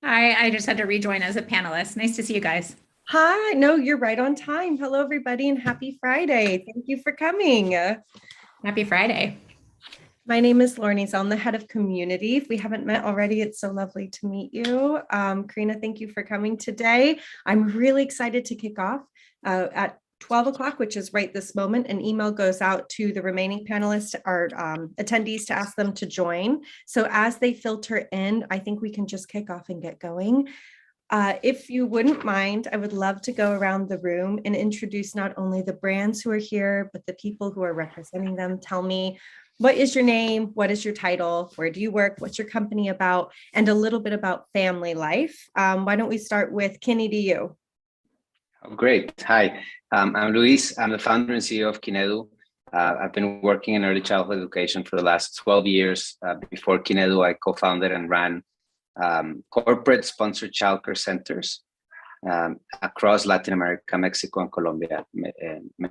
I just had to rejoin as a panelist. Nice to see you guys. Hi, no, you're right on time. Hello, everybody, and happy Friday. Thank you for coming. Happy Friday. My name is Lauren Ezzell. I'm the head of community. If we haven't met already, it's so lovely to meet you. Karina, thank you for coming today. I'm really excited to kick off at 12 o'clock, which is right this moment. An email goes out to the remaining panelists or attendees to ask them to join. So as they filter in, I think we can just kick off and get going. If you wouldn't mind, I would love to go around the room and introduce not only the brands who are here, but the people who are representing them. Tell me, what is your name? What is your title? Where do you work? What's your company about? And a little bit about family life. Why don't we start with Kinedu? Oh, great. Hi, I'm Luis. I'm the founder and CEO of Kinedu. I've been working in early childhood education for the last 12 years. Before Kinedu, I co-founded and ran corporate sponsored childcare centers across Latin America, Mexico, and Colombia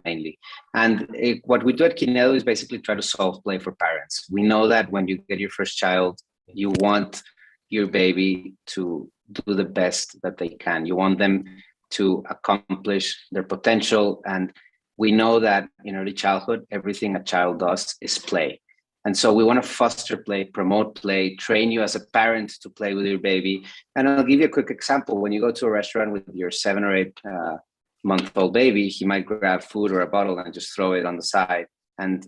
mainly. And what we do at Kinedo is basically try to solve play for parents. We know that when you get your first child, you want your baby to do the best that they can. You want them to accomplish their potential. And we know that in early childhood, everything a child does is play. And so we want to foster play, promote play, train you as a parent to play with your baby. And I'll give you a quick example. When you go to a restaurant with your 7 or 8 month old baby, he might grab food or a bottle and just throw it on the side. And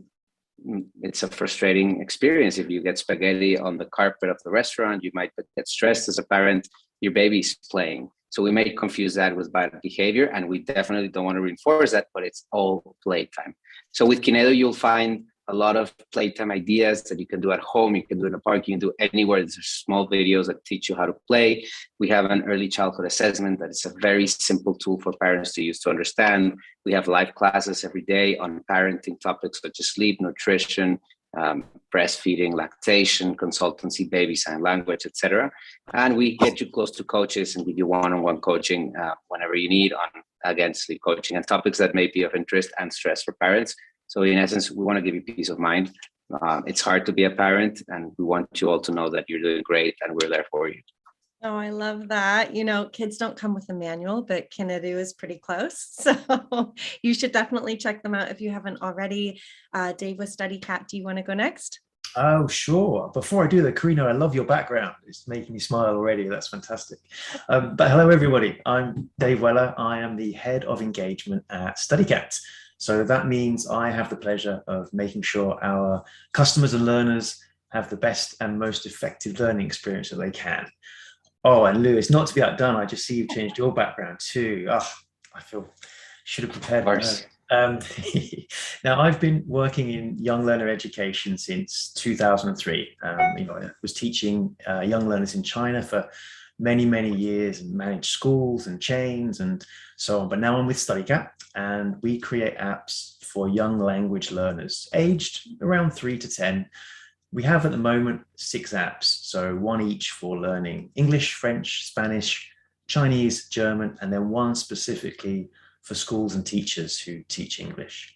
it's a frustrating experience. If you get spaghetti on the carpet of the restaurant, you might get stressed as a parent. Your baby's playing. So we may confuse that with bad behavior, and we definitely don't want to reinforce that, but it's all playtime. So with Kinedo, you'll find a lot of playtime ideas that you can do at home, you can do in a park, you can do anywhere. There's small videos that teach you how to play. We have an early childhood assessment that is a very simple tool for parents to use to understand. We have live classes every day on parenting topics such as sleep, nutrition, breastfeeding, lactation, consultancy, baby sign language, etc. And we get you close to coaches and give you one-on-one coaching whenever you need on, again, sleep coaching and topics that may be of interest and stress for parents. So in essence, we want to give you peace of mind. It's hard to be a parent, and we want you all to know that you're doing great and we're there for you. Oh, I love that. You know, kids don't come with a manual, but Kinedu is pretty close. So you should definitely check them out if you haven't already. Dave with Studycat, do you want to go next? Oh, sure. Before I do that, Karina, I love your background. It's making me smile already. That's fantastic. But hello, everybody. I'm Dave Weller. I am the head of engagement at Studycat. So that means I have the pleasure of making sure our customers and learners have the best and most effective learning experience that they can. Oh, and Lewis, not to be outdone, I just see you've changed your background too. Oh, I feel should have prepared for that. Now, I've been working in young learner education since 2003. I was teaching young learners in China for many, many years and managed schools and chains and so on. But now I'm with Studycat, and we create apps for young language learners aged around 3 to 10. We have at the moment 6 apps, so one each for learning English, French, Spanish, Chinese, German, and then one specifically for schools and teachers who teach English.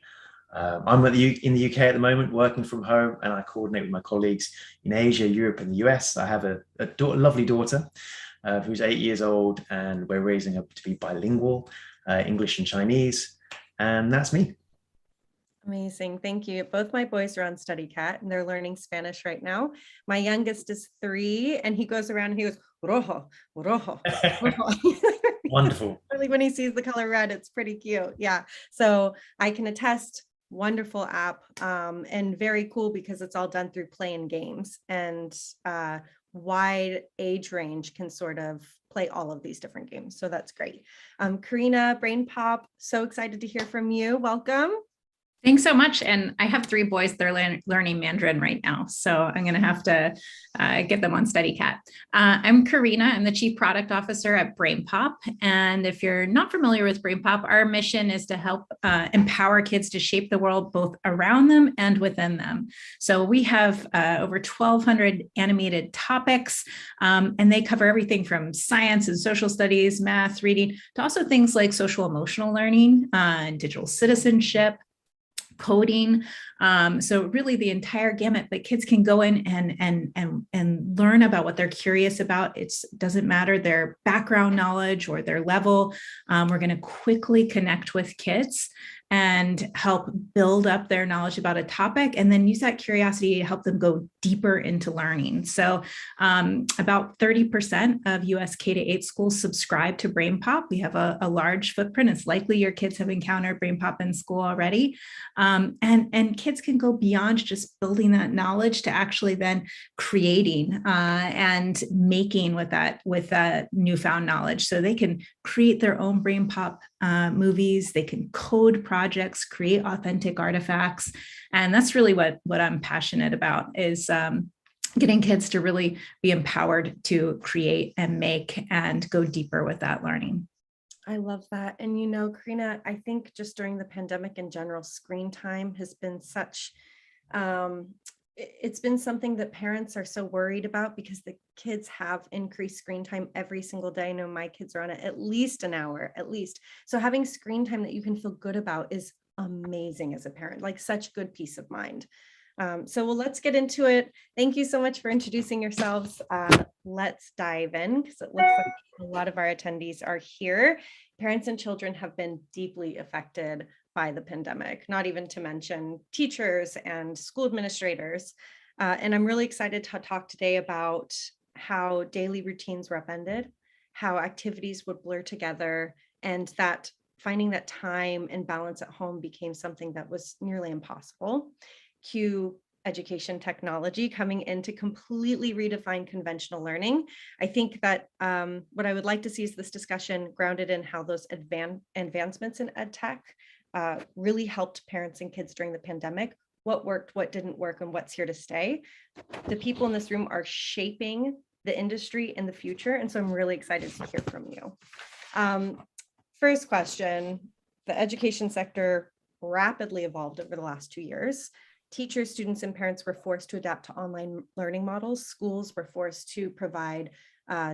I'm in the UK at the moment, working from home, and I coordinate with my colleagues in Asia, Europe, and the US. I have a lovely daughter who's 8 years old, and we're raising her to be bilingual, English and Chinese, and that's me. Amazing. Thank you. Both my boys are on Studycat and they're learning Spanish right now. My youngest is 3 and he goes around and he goes, rojo, rojo, rojo. Wonderful. Really, when he sees the color red, it's pretty cute. Yeah. So I can attest, wonderful app and very cool because it's all done through play and games, and wide age range can sort of play all of these different games. So that's great. Karina, BrainPOP, so excited to hear from you. Welcome. Thanks so much. And I have 3 boys that are learning Mandarin right now, so I'm going to have to get them on Studycat. I'm Karina. I'm the Chief Product Officer at BrainPOP. And if you're not familiar with BrainPOP, our mission is to help empower kids to shape the world both around them and within them. So we have over 1,200 animated topics, and they cover everything from science and social studies, math, reading, to also things like social emotional learning and digital citizenship, coding. So really the entire gamut, but kids can go in and learn about what they're curious about. It doesn't matter their background knowledge or their level. We're going to quickly connect with kids and help build up their knowledge about a topic, and then use that curiosity to help them go deeper into learning. So about 30% of US K-8 schools subscribe to BrainPOP. We have a large footprint. It's likely your kids have encountered BrainPOP in school already. And kids can go beyond just building that knowledge to actually then creating and making with that newfound knowledge. So they can create their own BrainPOP movies, they can code projects, create authentic artifacts. And that's really what I'm passionate about, is getting kids to really be empowered to create and make and go deeper with that learning. I love that. And you know, Karina, I think just during the pandemic in general, screen time has been such, it's been something that parents are so worried about, because the kids have increased screen time every single day. I know my kids are on it at least an hour, at least. So having screen time that you can feel good about is amazing as a parent, like such good peace of mind. So well, let's get into it. Thank you so much for introducing yourselves. Let's dive in, because it looks like a lot of our attendees are here. Parents and children have been deeply affected by the pandemic, not even to mention teachers and school administrators. And I'm really excited to talk today about how daily routines were upended, how activities would blur together, and that finding that time and balance at home became something that was nearly impossible. Cue education technology coming in to completely redefine conventional learning. I think that what I would like to see is this discussion grounded in how those advancements in EdTech really helped parents and kids during the pandemic. What worked, what didn't work, and what's here to stay. The people in this room are shaping the industry in the future, and so I'm really excited to hear from you. First question, the education sector rapidly evolved over the last 2 years. Teachers, students, and parents were forced to adapt to online learning models. Schools were forced to provide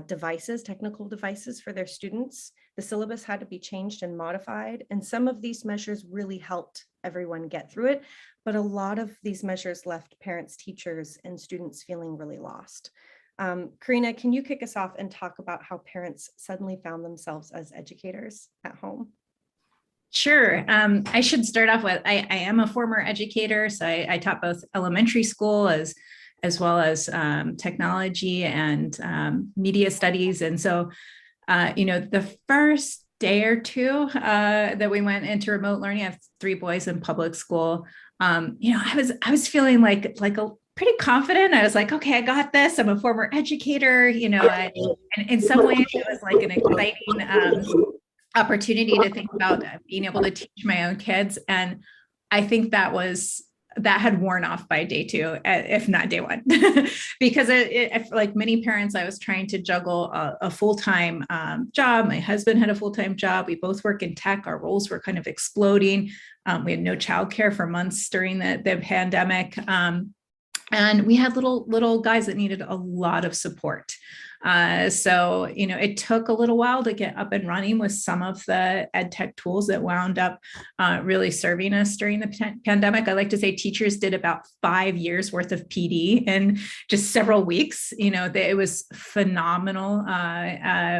devices, technical devices for their students. The syllabus had to be changed and modified. And some of these measures really helped everyone get through it. But a lot of these measures left parents, teachers, and students feeling really lost. Karina, can you kick us off and talk about how parents suddenly found themselves as educators at home? Sure. I should start off with, I am a former educator, so I taught both elementary school as well as technology and media studies. And so, the first day or two that we went into remote learning, I have 3 boys in public school. I was feeling like a pretty confident. I was like, okay, I got this. I'm a former educator, and in some ways it was like an exciting opportunity to think about being able to teach my own kids. And I think that had worn off by day 2, if not day 1, because like many parents, I was trying to juggle a full-time job. My husband had a full-time job. We both work in tech. Our roles were kind of exploding. We had no childcare for months during the pandemic. And we had little guys that needed a lot of support. So, it took a little while to get up and running with some of the EdTech tools that wound up really serving us during the pandemic. I like to say teachers did about 5 years worth of PD in just several weeks. It was phenomenal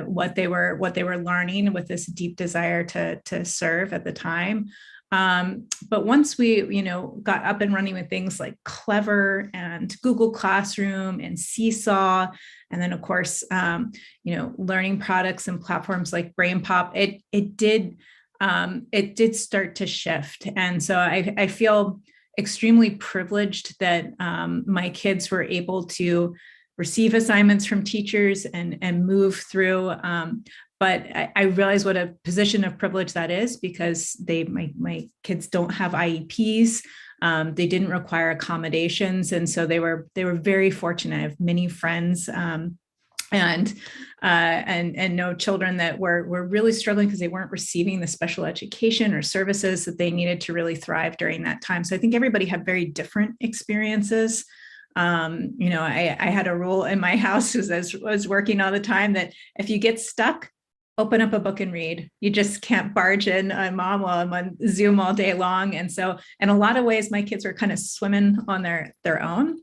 what they were learning with this deep desire to serve at the time. But once we, got up and running with things like Clever and Google Classroom and Seesaw, and then of course, learning products and platforms like BrainPOP, it did start to shift. And so I feel extremely privileged that my kids were able to receive assignments from teachers and move through. But I realize what a position of privilege that is, because my kids don't have IEPs. They didn't require accommodations. And so they were very fortunate. I have many friends and know children that were really struggling because they weren't receiving the special education or services that they needed to really thrive during that time. So I think everybody had very different experiences. I had a rule in my house as I was working all the time that if you get stuck, open up a book and read. You just can't barge in a mom while I'm on Zoom all day long. And so in a lot of ways, my kids are kind of swimming on their own.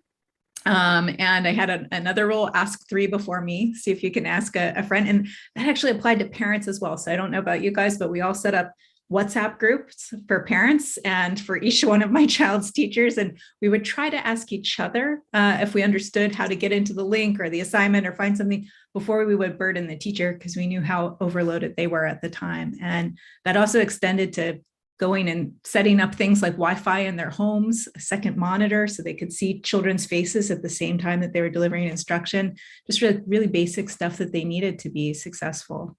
And I had another rule, ask 3 before me, see if you can ask a friend. And that actually applied to parents as well. So I don't know about you guys, but we all set up WhatsApp groups for parents and for each one of my child's teachers. And we would try to ask each other if we understood how to get into the link or the assignment or find something before we would burden the teacher, because we knew how overloaded they were at the time. And that also extended to going and setting up things like Wi-Fi in their homes, a second monitor so they could see children's faces at the same time that they were delivering instruction, just really, really basic stuff that they needed to be successful.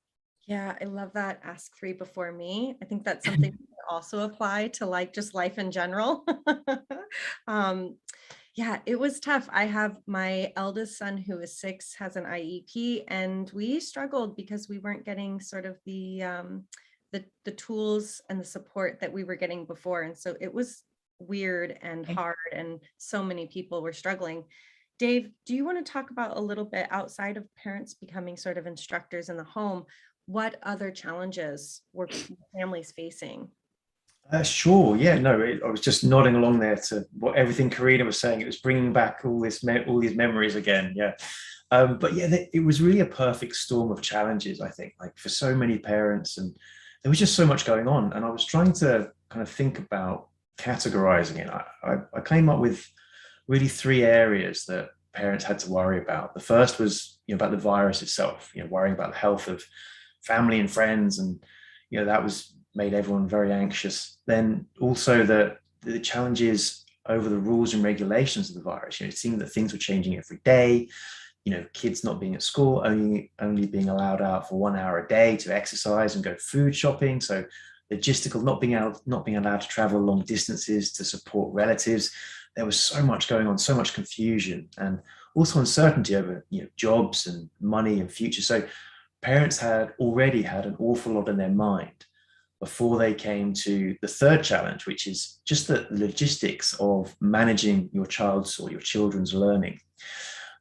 Yeah, I love that. Ask 3 before me. I think that's something we can also apply to like just life in general. Yeah, it was tough. I have my eldest son who is 6, has an IEP, and we struggled because we weren't getting sort of the tools and the support that we were getting before. And so it was weird and hard, and so many people were struggling. Dave, do you want to talk about a little bit outside of parents becoming sort of instructors in the home? What other challenges were families facing? Sure. Yeah. No, I was just nodding along there to what everything Karina was saying. It was bringing back all these memories again. Yeah. But yeah, it was really a perfect storm of challenges, I think, like for so many parents, and there was just so much going on. And I was trying to kind of think about categorizing it. I came up with really 3 areas that parents had to worry about. The first was, about the virus itself, worrying about the health of family and friends, and that was made everyone very anxious. Then also the challenges over the rules and regulations of the virus. It seemed that things were changing every day. Kids not being at school, only being allowed out for 1 hour a day to exercise and go food shopping. So logistical, not being allowed to travel long distances to support relatives. There was so much going on, so much confusion, and also uncertainty over jobs and money and future. So parents had already had an awful lot in their mind before they came to the third challenge, which is just the logistics of managing your child's or your children's learning.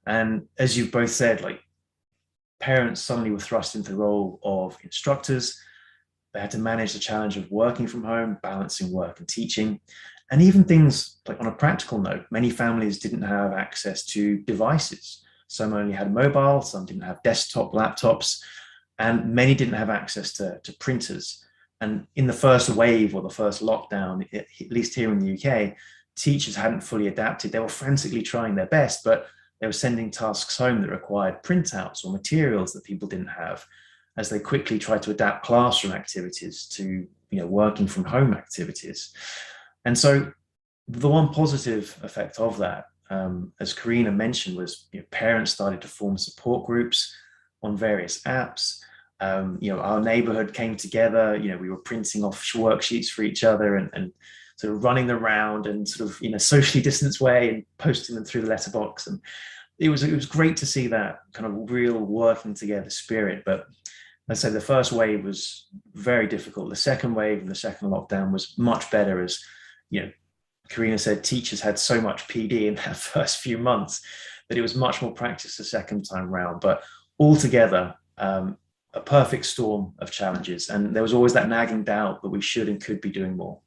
And as you've both said, like, parents suddenly were thrust into the role of instructors. They had to manage the challenge of working from home, balancing work and teaching. And even things like, on a practical note, many families didn't have access to devices. Some only had mobile, some didn't have desktop laptops, and many didn't have access to printers. And in the first wave or the first lockdown, at least here in the UK, teachers hadn't fully adapted. They were frantically trying their best, but they were sending tasks home that required printouts or materials that people didn't have, as they quickly tried to adapt classroom activities to working from home activities. And so the one positive effect of that, as Karina mentioned, was parents started to form support groups on various apps. Our neighborhood came together. We were printing off worksheets for each other and sort of running them around and sort of socially distanced way and posting them through the letterbox. And it was great to see that kind of real working together spirit. But let's say the first wave was very difficult. The second wave and the second lockdown was much better, as Karina said, teachers had so much PD in that first few months that it was much more practice the second time round. But altogether, a perfect storm of challenges. And there was always that nagging doubt that we should and could be doing more.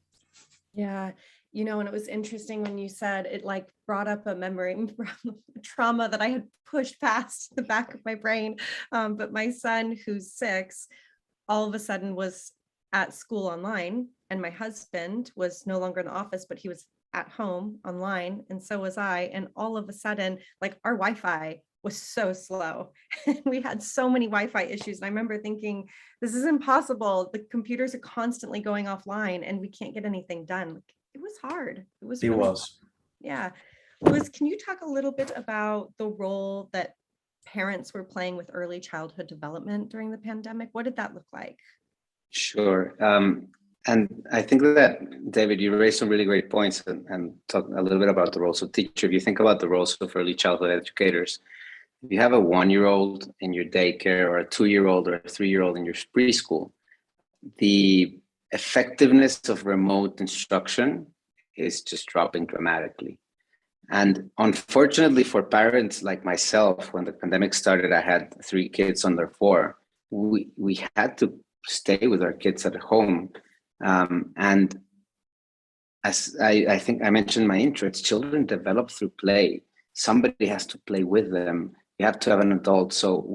Yeah. And it was interesting when you said it, like, brought up a memory from trauma that I had pushed past the back of my brain. But my son, who's 6, all of a sudden was at school online, and my husband was no longer in the office, but he was at home online, and so was I. And all of a sudden, like, our Wi-Fi was so slow. We had so many Wi-Fi issues. And I remember thinking, this is impossible. The computers are constantly going offline and we can't get anything done. It was hard. It was. Yeah. Louis, can you talk a little bit about the role that parents were playing with early childhood development during the pandemic? What did that look like? Sure. And I think that, David, you raised some really great points and talk a little bit about the roles of teacher. If you think about the roles of early childhood educators, if you have a 1-year-old in your daycare or a 2-year-old or a 3-year-old in your preschool, the effectiveness of remote instruction is just dropping dramatically. And unfortunately for parents like myself, when the pandemic started, I had 3 kids under 4. we had to stay with our kids at home. And as I think I mentioned in my intro, it's children develop through play. Somebody has to play with them. You have to have an adult. So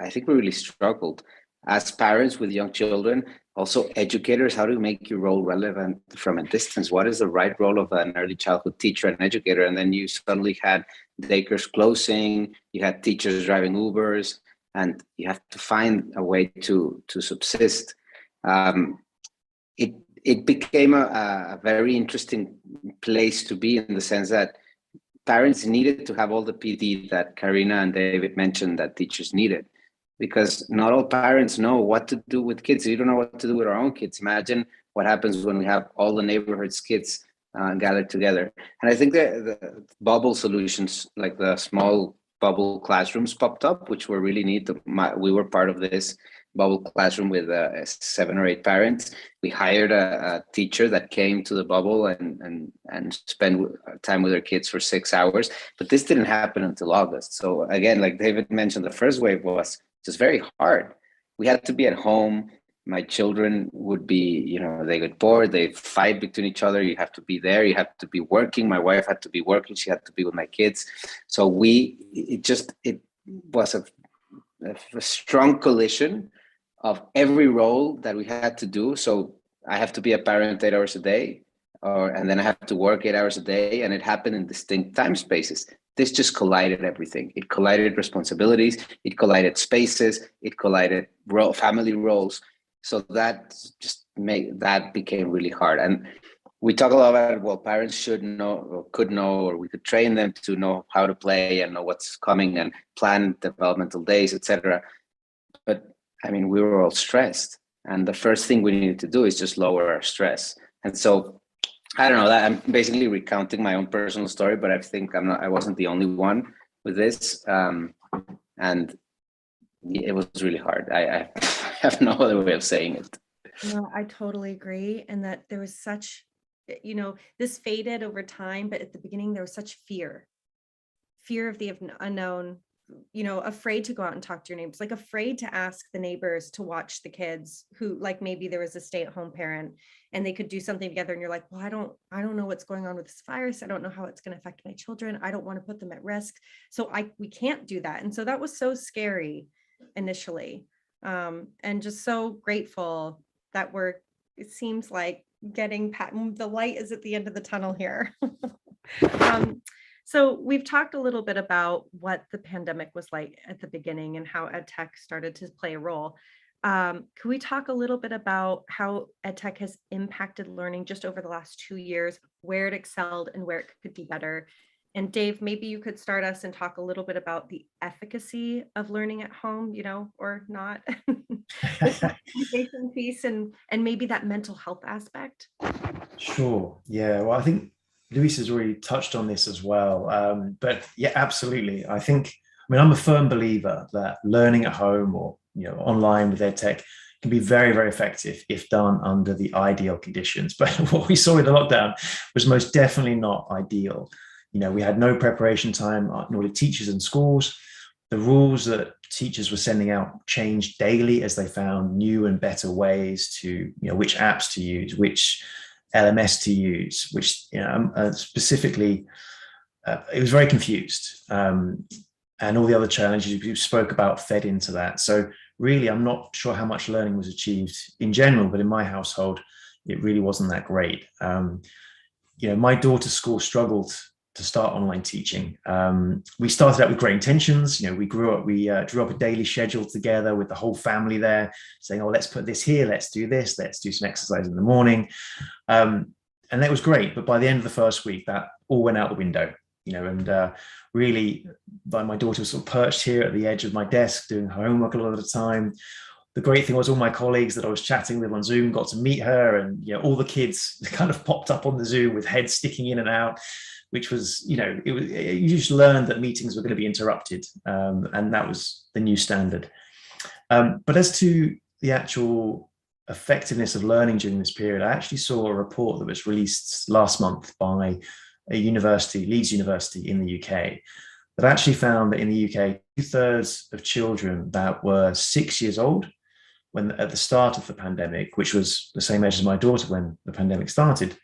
I think we really struggled as parents with young children, also educators, how to make your role relevant from a distance. What is the right role of an early childhood teacher and educator? And then you suddenly had daycares closing, you had teachers driving Ubers, and you have to find a way to subsist. It became a very interesting place to be, in the sense that parents needed to have all the PD that Karina and David mentioned that teachers needed, because not all parents know what to do with kids. You don't know what to do with our own kids. Imagine what happens when we have all the neighborhood's kids gathered together. And I think the bubble solutions, like the small bubble classrooms, popped up, which were really neat. We were part of this bubble classroom with 7 or 8 parents. We hired a teacher that came to the bubble and spent time with their kids for 6 hours. But this didn't happen until August. So again, like David mentioned, the first wave was just very hard. We had to be at home. My children would be, they get bored, they fight between each other. You have to be there. You have to be working. My wife had to be working. She had to be with my kids. So it was a strong collision of every role that we had to do. So I have to be a parent 8 hours a day, and then I have to work 8 hours a day, and it happened in distinct time spaces. This just collided everything. It collided responsibilities, it collided spaces, it collided family roles. So that became really hard. And we talk a lot about, well, parents should know or could know, or we could train them to know how to play and know what's coming and plan developmental days, etc. But I mean, we were all stressed, and the first thing we needed to do is just lower our stress. And so I don't know, that I'm basically recounting my own personal story, but I think I wasn't the only one with this. And it was really hard. I have no other way of saying it. No, I totally agree. And that there was such, this faded over time, but at the beginning there was such fear of the unknown, afraid to go out and talk to your neighbors, like afraid to ask the neighbors to watch the kids who, like, maybe there was a stay-at-home parent and they could do something together. And you're like, well, I don't know what's going on with this virus. I don't know how it's going to affect my children. I don't want to put them at risk. So we can't do that. And so that was so scary initially. And just so grateful that it seems like getting the light is at the end of the tunnel here. So we've talked a little bit about what the pandemic was like at the beginning and how EdTech started to play a role. Can we talk a little bit about how EdTech has impacted learning just over the last 2 years, where it excelled and where it could be better? And Dave, maybe you could start us and talk a little bit about the efficacy of learning at home, or not, the communication piece and maybe that mental health aspect. Sure. Yeah. Well, I think Luis has already touched on this as well. But yeah, absolutely. I'm a firm believer that learning at home or online with EdTech can be very, very effective if done under the ideal conditions. But what we saw in the lockdown was most definitely not ideal. We had no preparation time, nor did teachers and schools. The rules that teachers were sending out changed daily as they found new and better ways to, which apps to use, which LMS to use, which specifically, it was very confused. And all the other challenges you spoke about fed into that. So really, I'm not sure how much learning was achieved in general, but in my household, it really wasn't that great. My daughter's school struggled to start online teaching. We started out with great intentions. We drew up a daily schedule together with the whole family there, saying, oh, let's put this here, let's do this, let's do some exercise in the morning. And that was great. But by the end of the first week, that all went out the window, and really, my daughter was sort of perched here at the edge of my desk doing her homework a lot of the time. The great thing was all my colleagues that I was chatting with on Zoom got to meet her, and all the kids kind of popped up on the Zoom with heads sticking in and out, which was, you just learned that meetings were going to be interrupted, and that was the new standard. But as to the actual effectiveness of learning during this period, I actually saw a report that was released last month by a university, Leeds University in the UK, they've actually found that in the UK, 2/3 of children that were 6 years old when at the start of the pandemic, which was the same age as my daughter when the pandemic started,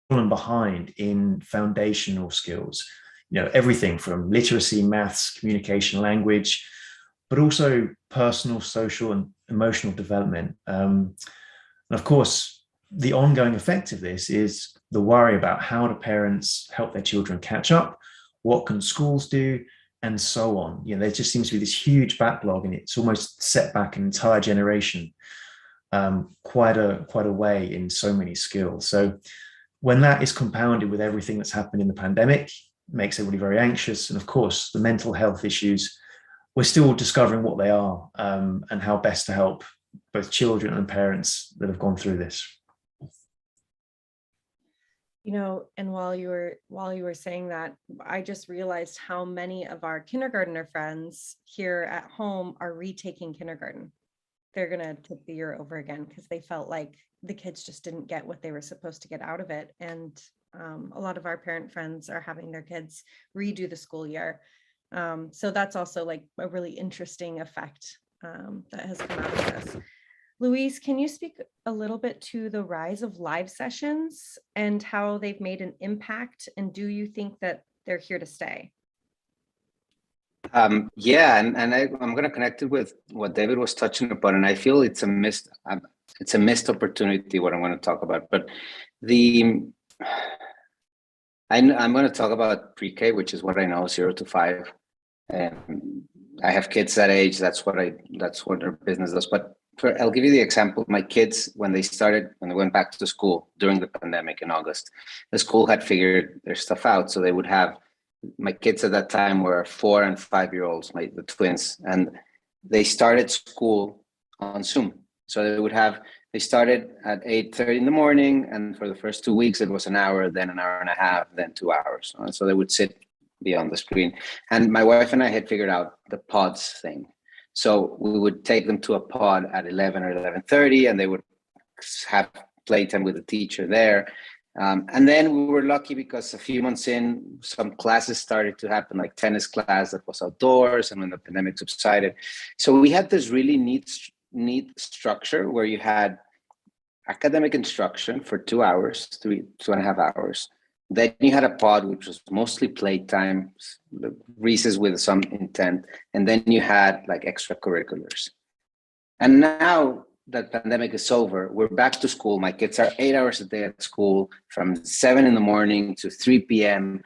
fallen behind in foundational skills. Everything from literacy, maths, communication, language, but also personal, social, and emotional development. And of course, the ongoing effect of this is the worry about how do parents help their children catch up, what can schools do, and so on. There just seems to be this huge backlog, and it's almost set back an entire generation quite a way in so many skills. So when that is compounded with everything that's happened in the pandemic, it makes everybody very anxious. And of course, the mental health issues, we're still discovering what they are and how best to help both children and parents that have gone through this. And while you were saying that, I just realized how many of our kindergartner friends here at home are retaking kindergarten. They're going to take the year over again because they felt like the kids just didn't get what they were supposed to get out of it. And a lot of our parent friends are having their kids redo the school year. So that's also like a really interesting effect that has come out of this. Luis, can you speak a little bit to the rise of live sessions and how they've made an impact? And do you think that they're here to stay? Yeah, and I'm going to connect it with what David was touching upon, and I feel it's a missed opportunity what I'm going to talk about. But I'm going to talk about PreK, which is what I know, 0 to 5, and I have kids that age. That's what their business does. But I'll give you the example. My kids, when they went back to school during the pandemic in August, the school had figured their stuff out, so they would have. My kids at that time were 4 and 5 year olds, the twins, and they started school on Zoom. So they started at 8:30 in the morning, and for the first 2 weeks, it was an hour, then an hour and a half, then 2 hours. And so they would sit beyond the screen. And my wife and I had figured out the pods thing. So we would take them to a pod at 11 or 11:30, and they would have playtime with the teacher there. And then we were lucky because a few months in, some classes started to happen, like tennis class that was outdoors, and when the pandemic subsided. So we had this really neat structure where you had academic instruction for 2 hours, 2.5 hours. Then you had a pod, which was mostly playtime, recess with some intent. And then you had like extracurriculars. And now that pandemic is over, we're back to school. My kids are 8 hours a day at school from 7 in the morning to 3 p.m.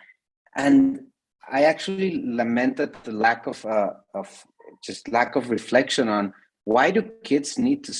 And I actually lamented the lack of reflection on why do kids need to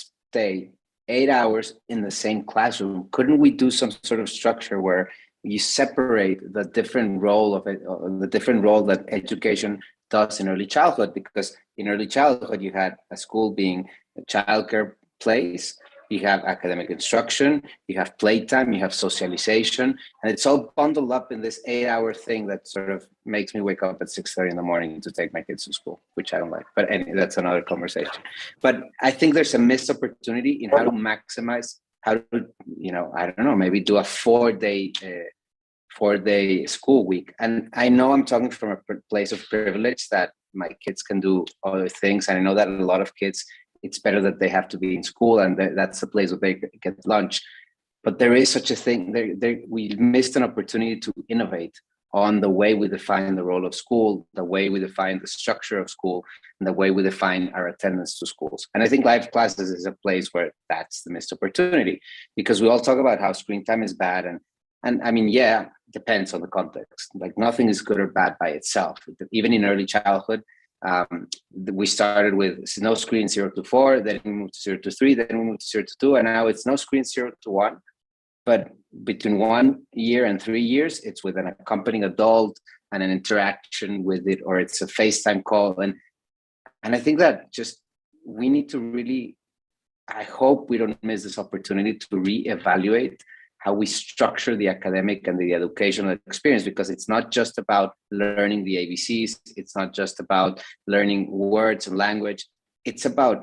stay 8 hours in the same classroom? Couldn't we do some sort of structure where you separate the different role of it, or the different role that education does in early childhood? Because in early childhood, you had a school being a childcare place, you have academic instruction, you have playtime, you have socialization, and it's all bundled up in this 8-hour thing that sort of makes me wake up at 6:30 in the morning to take my kids to school, which I don't like. But anyway, that's another conversation. But I think there's a missed opportunity in how to maximize, how to, I don't know, maybe do a 4-day school week. And I know I'm talking from a place of privilege that my kids can do other things. And I know that a lot of kids, it's better that they have to be in school, and that's the place where they get lunch. But there is such a thing. We missed an opportunity to innovate on the way we define the role of school, the way we define the structure of school, and the way we define our attendance to schools. And I think live classes is a place where that's the missed opportunity, because we all talk about how screen time is bad. And I mean, yeah, depends on the context. Like nothing is good or bad by itself. Even in early childhood, we started with no screen 0 to 4, then we moved to 0 to 3, then we moved to 0 to 2, and now it's no screen 0 to 1. But between 1 year and 3 years, it's with an accompanying adult and an interaction with it, or it's a FaceTime call. And I think that just we need to really, I hope we don't miss this opportunity to reevaluate how we structure the academic and the educational experience, because it's not just about learning the ABCs, it's not just about learning words and language, it's about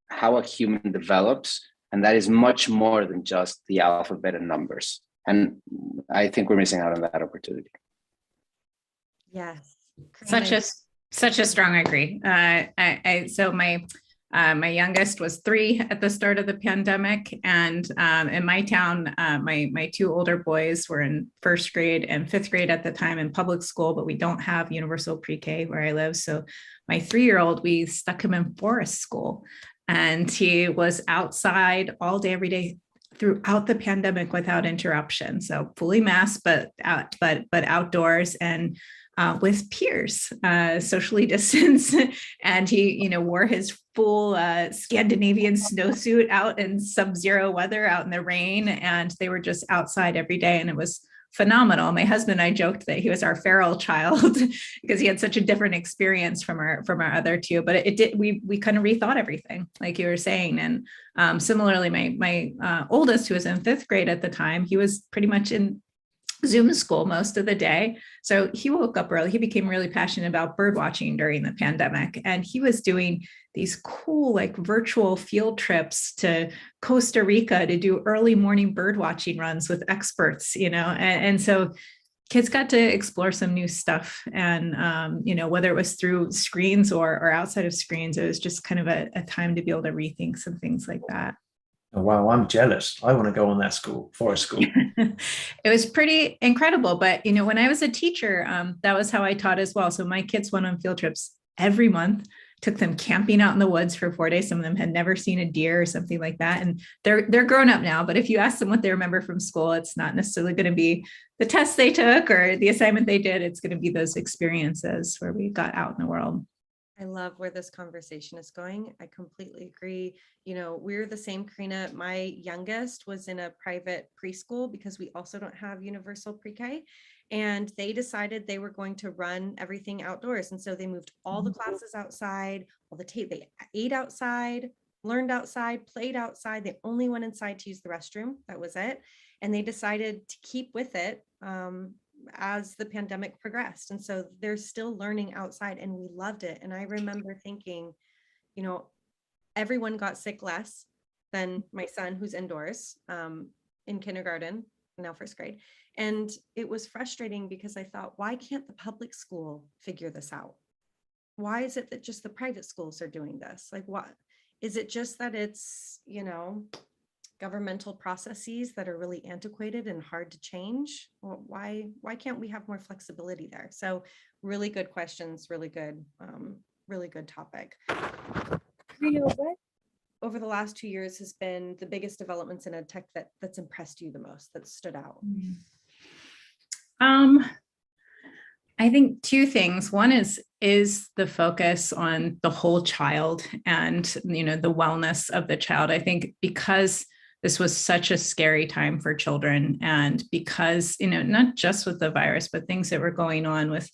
how a human develops, and that is much more than just the alphabet and numbers. And I think we're missing out on that opportunity. Yes, Such a strong agree. So my youngest was 3 at the start of the pandemic, and in my town, my 2 older boys were in 1st grade and 5th grade at the time in public school, but we don't have universal pre-K where I live. So my 3-year-old, we stuck him in forest school, and he was outside all day, every day throughout the pandemic without interruption. So fully masked, but outdoors and with peers, socially distanced. And he, wore his full Scandinavian snowsuit out in sub-zero weather, out in the rain, and they were just outside every day, and it was phenomenal. My husband and I joked that he was our feral child because he had such a different experience from our other 2. But we kind of rethought everything, like you were saying. And similarly, my oldest, who was in 5th grade at the time, he was pretty much in Zoom school most of the day. So he woke up early. He became really passionate about bird watching during the pandemic. And he was doing these cool, like virtual field trips to Costa Rica to do early morning bird watching runs with experts, and so kids got to explore some new stuff. And, whether it was through screens or outside of screens, it was just kind of a time to be able to rethink some things like that. Oh, wow, I'm jealous. I want to go on that forest school. It was pretty incredible. But, when I was a teacher, that was how I taught as well. So my kids went on field trips every month, took them camping out in the woods for 4 days. Some of them had never seen a deer or something like that. And they're grown up now. But if you ask them what they remember from school, it's not necessarily going to be the test they took or the assignment they did. It's going to be those experiences where we got out in the world. I love where this conversation is going. I completely agree. We're the same, Karina. My youngest was in a private preschool because we also don't have universal pre-K. And they decided they were going to run everything outdoors. And so they moved all the classes outside, they ate outside, learned outside, played outside. They only went inside to use the restroom. That was it. And they decided to keep with it as the pandemic progressed. And so they're still learning outside, and we loved it. And I remember thinking, everyone got sick less than my son, who's indoors in kindergarten, now 1st grade. And it was frustrating because I thought, why can't the public school figure this out? Why is it that just the private schools are doing this? Like, what is it? Just that it's, governmental processes that are really antiquated and hard to change? Well, why can't we have more flexibility there? So really good questions, really good topic. What over the last 2 years has been the biggest developments in EdTech that's impressed you the most, that stood out? I think 2 things. One is the focus on the whole child and, the wellness of the child. I think because this was such a scary time for children, and because, not just with the virus, but things that were going on with,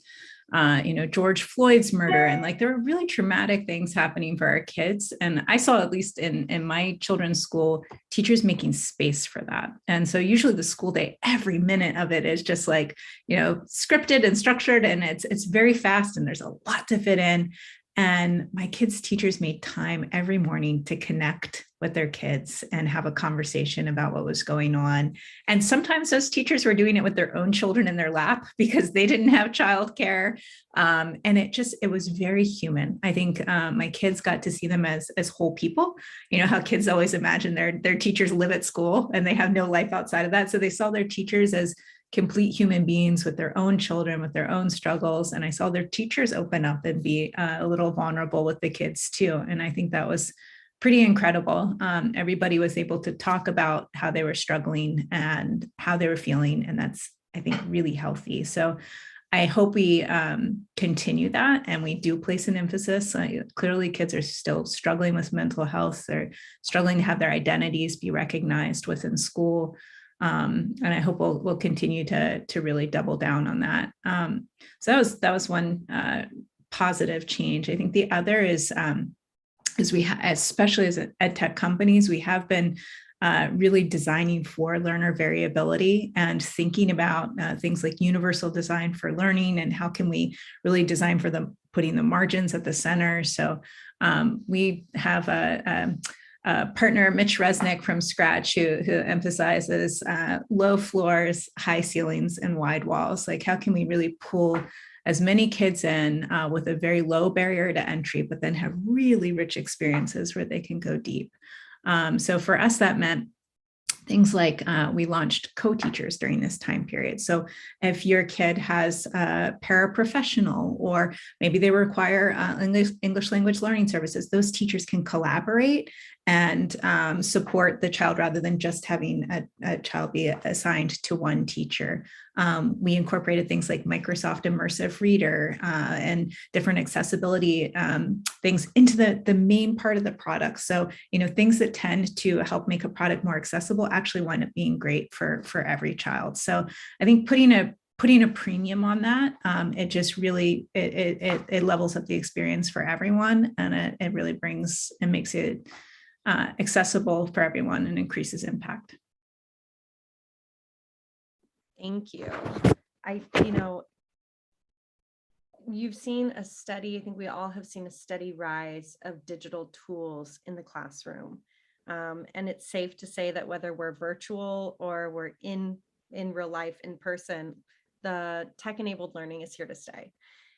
George Floyd's murder, and there were really traumatic things happening for our kids. And I saw, at least in my children's school, teachers making space for that. And so usually the school day, every minute of it is just scripted and structured, and it's very fast, and there's a lot to fit in. And my kids' teachers made time every morning to connect with their kids and have a conversation about what was going on. And sometimes those teachers were doing it with their own children in their lap because they didn't have childcare. And it was very human. I think my kids got to see them as whole people. How kids always imagine their teachers live at school and they have no life outside of that. So they saw their teachers as complete human beings with their own children, with their own struggles. And I saw their teachers open up and be a little vulnerable with the kids too. And I think that was pretty incredible. Everybody was able to talk about how they were struggling and how they were feeling. And that's, I think, really healthy. So I hope we continue that, and we do place an emphasis. Clearly, kids are still struggling with mental health. They're struggling to have their identities be recognized within school. And I hope we'll continue to really double down on that. So that was one positive change. I think the other is we, especially as EdTech companies, we have been really designing for learner variability and thinking about things like universal design for learning, and how can we really design for them, putting the margins at the center. So we have a partner, Mitch Resnick from Scratch, who emphasizes low floors, high ceilings, and wide walls. How can we really pull as many kids in with a very low barrier to entry, but then have really rich experiences where they can go deep. So for us, that meant things like we launched co-teachers during this time period. So if your kid has a paraprofessional, or maybe they require English language learning services, those teachers can collaborate and support the child rather than just having a child be assigned to one teacher. We incorporated things like Microsoft Immersive Reader and different accessibility things into the main part of the product. So, things that tend to help make a product more accessible actually wind up being great for every child. So I think putting a premium on that, it just really, it levels up the experience for everyone, and it really brings and makes it accessible for everyone and increases impact. Thank you. You've seen a steady, I think we all have seen a steady rise of digital tools in the classroom. And it's safe to say that whether we're virtual or we're in real life, in person, the tech-enabled learning is here to stay.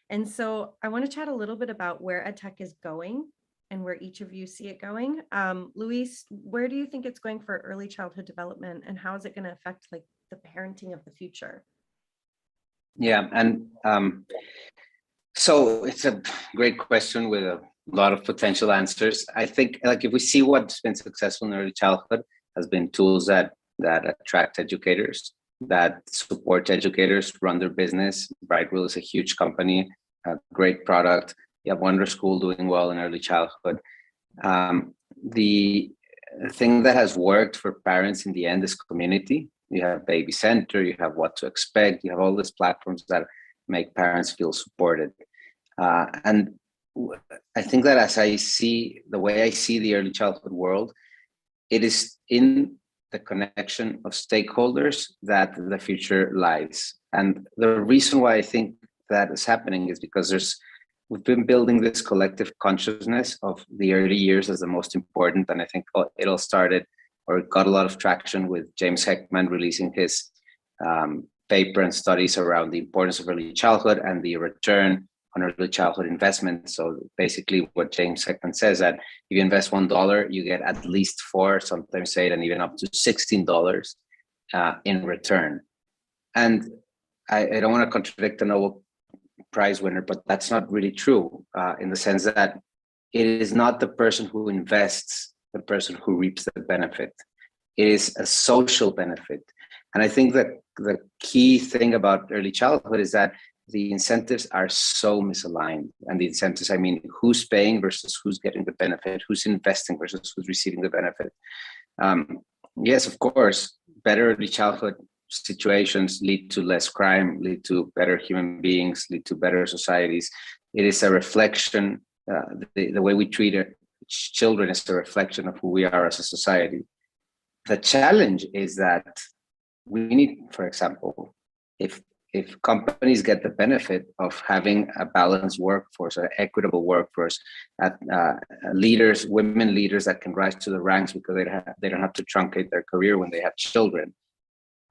And so I want to chat a little bit about where EdTech is going and where each of you see it going. Luis, where do you think it's going for early childhood development, and how is it going to affect like the parenting of the future? Yeah, and so it's a great question with a lot of potential answers. I think, like, if we see what's been successful in early childhood has been tools that attract educators, that support educators run their business. Brightwheel is a huge company, a great product. You have Wonder School doing well in early childhood. The thing that has worked for parents in the end is community. You have Baby Center, you have What to Expect, you have all these platforms that make parents feel supported. And I think that as I see, the way I see the early childhood world, it is in the connection of stakeholders that the future lies. And the reason why I think that is happening is because we've been building this collective consciousness of the early years as the most important. And I think it all started, or it got a lot of traction with James Heckman releasing his paper and studies around the importance of early childhood and the return on early childhood investment. So basically what James Heckman says, that if you invest $1, you get at least $4, sometimes $8, and even up to $16 in return. And I don't want to contradict the Nobel Prize winner, but that's not really true in the sense that it is not the person who invests, the person who reaps the benefit. It is a social benefit. And I think that the key thing about early childhood is that the incentives are so misaligned. And the incentives, I mean, who's paying versus who's getting the benefit, who's investing versus who's receiving the benefit. Yes, of course, better early childhood situations lead to less crime, lead to better human beings, lead to better societies. It is a reflection, the way we treat children is a reflection of who we are as a society. The challenge is that we need, for example, if companies get the benefit of having a balanced workforce, an equitable workforce, leaders, women leaders that can rise to the ranks because they don't have to truncate their career when they have children,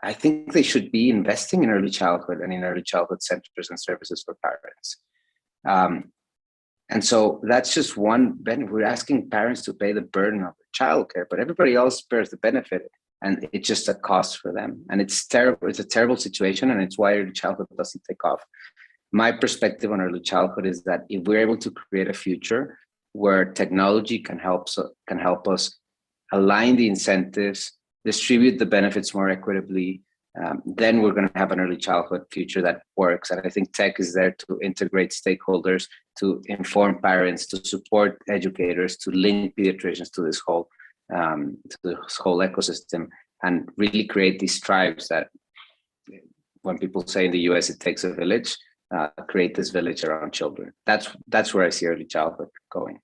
I think they should be investing in early childhood and in early childhood centers and services for parents. And so that's just one benefit. We're asking parents to pay the burden of childcare, but everybody else bears the benefit. And it's just a cost for them. And it's terrible. It's a terrible situation. And it's why early childhood doesn't take off. My perspective on early childhood is that if we're able to create a future where technology can help us align the incentives, distribute the benefits more equitably, then we're going to have an early childhood future that works. And I think tech is there to integrate stakeholders, to inform parents, to support educators, to link pediatricians to this whole ecosystem, and really create these tribes that, when people say in the US it takes a village, create this village around children. That's where I see early childhood going.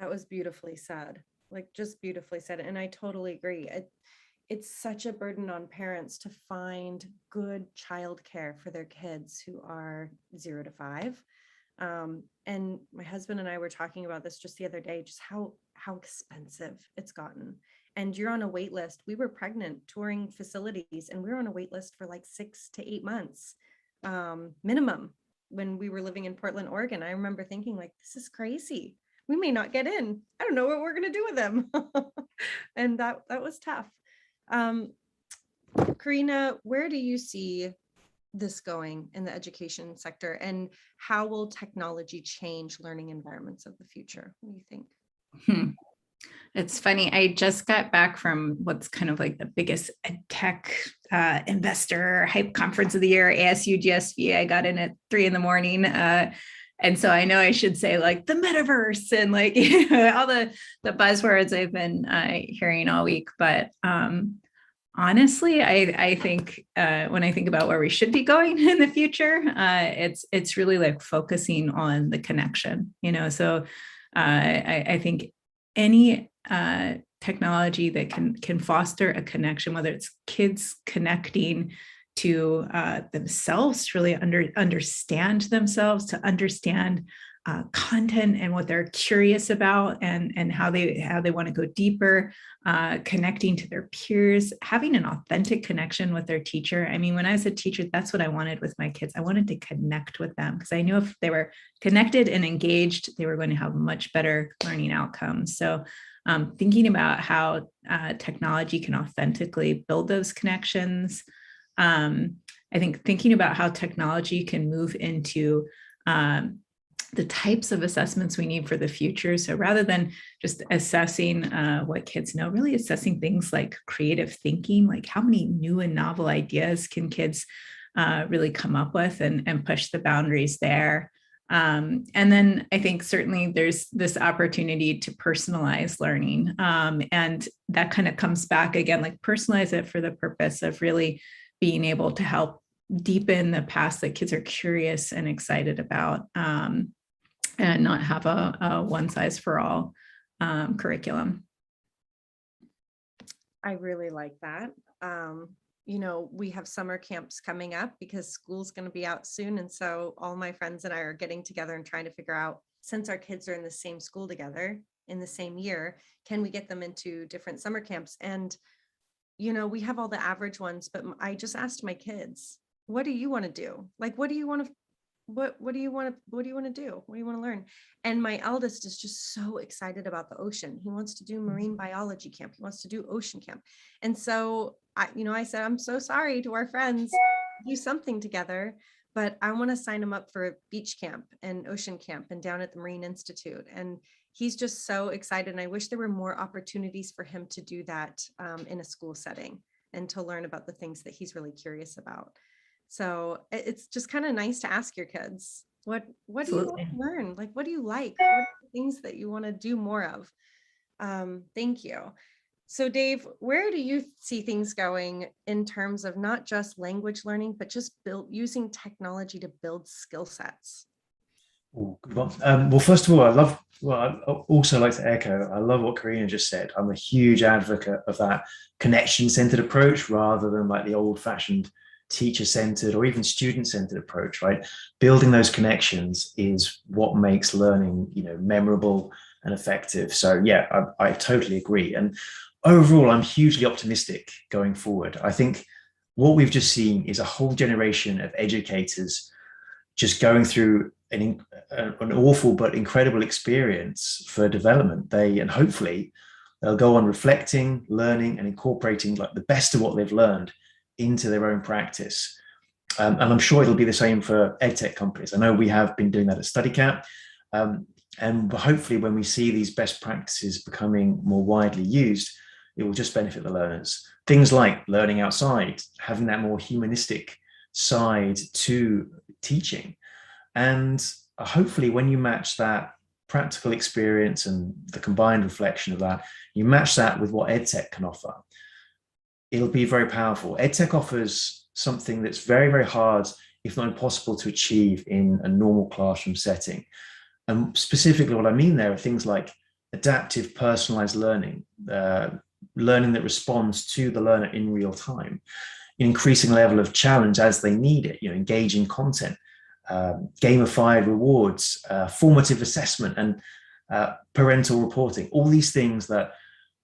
That was beautifully said, like just beautifully said. And I totally agree. It's such a burden on parents to find good childcare for their kids who are 0 to 5. And my husband and I were talking about this just the other day, just how expensive it's gotten. And you're on a wait list. We were pregnant touring facilities, and we were on a wait list for like 6 to 8 months minimum when we were living in Portland, Oregon. I remember thinking like, this is crazy. We may not get in. I don't know what we're going to do with them. And that was tough. Karina, where do you see this going in the education sector, and how will technology change learning environments of the future? What do you think? It's funny. I just got back from what's kind of like the biggest EdTech investor hype conference of the year, ASU GSV. I got in at 3 a.m. And so I know I should say like the metaverse and like all the buzzwords I've been hearing all week. But honestly, I think when I think about where we should be going in the future, it's really like focusing on the connection, So I think any technology that can foster a connection, whether it's kids connecting to themselves, to really understand themselves, to understand content and what they're curious about, and how they want to go deeper, connecting to their peers, having an authentic connection with their teacher. I mean, when I was a teacher, that's what I wanted with my kids. I wanted to connect with them because I knew if they were connected and engaged, they were going to have much better learning outcomes. So thinking about how technology can authentically build those connections. I think thinking about how technology can move into the types of assessments we need for the future. So rather than just assessing what kids know, really assessing things like creative thinking, like how many new and novel ideas can kids really come up with and push the boundaries there. And then I think certainly there's this opportunity to personalize learning. And that kind of comes back again, like personalize it for the purpose of really being able to help deepen the paths that kids are curious and excited about, and not have a one size for all curriculum. I really like that. We have summer camps coming up because school's going to be out soon. And so all my friends and I are getting together and trying to figure out, since our kids are in the same school together in the same year, can we get them into different summer camps? And, we have all the average ones, but I just asked my kids, what do you want to do? Like, what do you want to do? What do you want to learn? And my eldest is just so excited about the ocean. He wants to do marine biology camp. He wants to do ocean camp. And so I said, I'm so sorry to our friends, do something together, but I want to sign him up for beach camp and ocean camp and down at the Marine Institute. And he's just so excited. And I wish there were more opportunities for him to do that in a school setting and to learn about the things that he's really curious about. So it's just kind of nice to ask your kids, what do you want to learn? Like, what do you like? What are the things that you want to do more of? Thank you. So Dave, where do you see things going in terms of not just language learning, but just using technology to build skill sets? Oh, good one. Well, first of all, I also like to echo, I love what Karina just said. I'm a huge advocate of that connection-centered approach rather than like the old-fashioned teacher-centered or even student-centered approach, right? Building those connections is what makes learning, memorable and effective. So yeah, I totally agree. And overall, I'm hugely optimistic going forward. I think what we've just seen is a whole generation of educators just going through an awful but incredible experience for development. And hopefully they'll go on reflecting, learning, and incorporating like the best of what they've learned into their own practice. And I'm sure it'll be the same for EdTech companies. I know we have been doing that at Studycat. And hopefully when we see these best practices becoming more widely used, it will just benefit the learners. Things like learning outside, having that more humanistic side to teaching. And hopefully when you match that practical experience and the combined reflection of that, you match that with what EdTech can offer, it'll be very powerful. EdTech offers something that's very, very hard, if not impossible, to achieve in a normal classroom setting. And specifically what I mean there are things like adaptive personalized learning, learning that responds to the learner in real time, an increasing level of challenge as they need it, engaging content, gamified rewards, formative assessment, and parental reporting, all these things that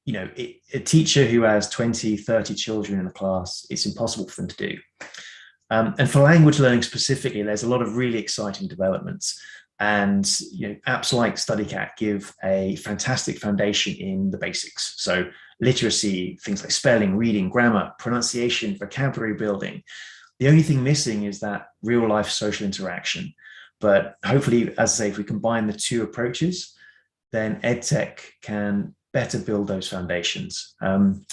a teacher who has 20, 30 children in a class, it's impossible for them to do. And for language learning specifically, there's a lot of really exciting developments. And apps like Studycat give a fantastic foundation in the basics. So literacy, things like spelling, reading, grammar, pronunciation, vocabulary building. The only thing missing is that real life social interaction. But hopefully, as I say, if we combine the two approaches, then EdTech can better build those foundations. And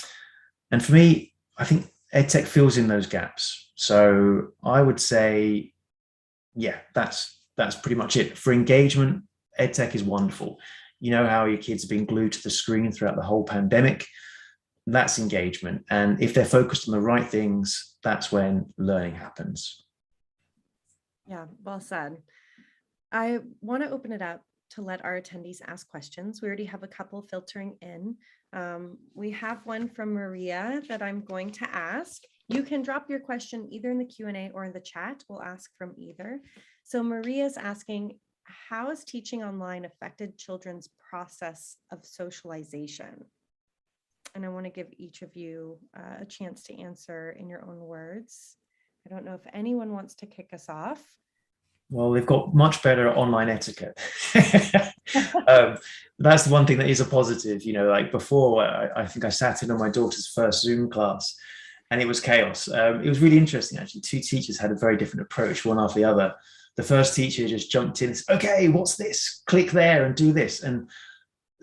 for me, I think EdTech fills in those gaps. So I would say, yeah, that's pretty much it. For engagement, EdTech is wonderful. You know how your kids have been glued to the screen throughout the whole pandemic? That's engagement. And if they're focused on the right things, that's when learning happens. Yeah, well said. I want to open it up to let our attendees ask questions. We already have a couple filtering in. We have one from Maria that I'm going to ask. You can drop your question either in the Q&A or in the chat. We'll ask from either. So Maria's asking, how has teaching online affected children's process of socialization? And I want to give each of you a chance to answer in your own words. I don't know if anyone wants to kick us off. Well, they've got much better online etiquette. That's the one thing that is a positive. Like before, I think I sat in on my daughter's first Zoom class and it was chaos. It was really interesting, actually. Two teachers had a very different approach, one after the other. The first teacher just jumped in and said, okay, what's this? Click there and do this. And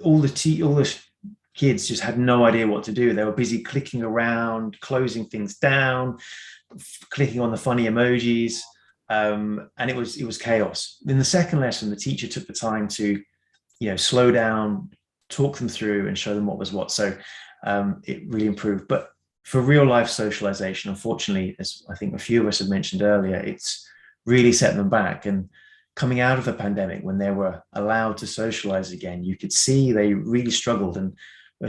all the kids just had no idea what to do. They were busy clicking around, closing things down, clicking on the funny emojis. And it was chaos. In the second lesson, the teacher took the time to, slow down, talk them through and show them what was what. So it really improved. But for real life socialization, unfortunately, as I think a few of us have mentioned earlier, it's really set them back. And coming out of the pandemic, when they were allowed to socialize again, you could see they really struggled. And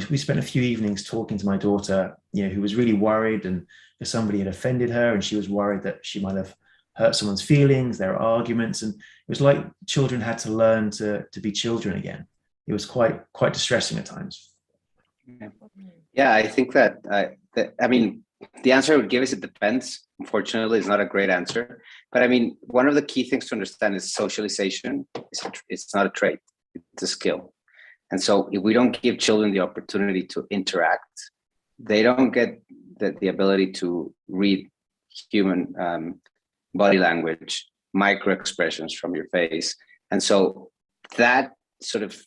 we spent a few evenings talking to my daughter, who was really worried and somebody had offended her and she was worried that she might have hurt someone's feelings, their arguments. And it was like children had to learn to be children again. It was quite distressing at times. Yeah, I think that, the answer I would give is it depends. Unfortunately, it's not a great answer. But one of the key things to understand is socialization. It's not a trait, it's a skill. And so if we don't give children the opportunity to interact, they don't get the ability to read human body language, micro expressions from your face. And so that sort of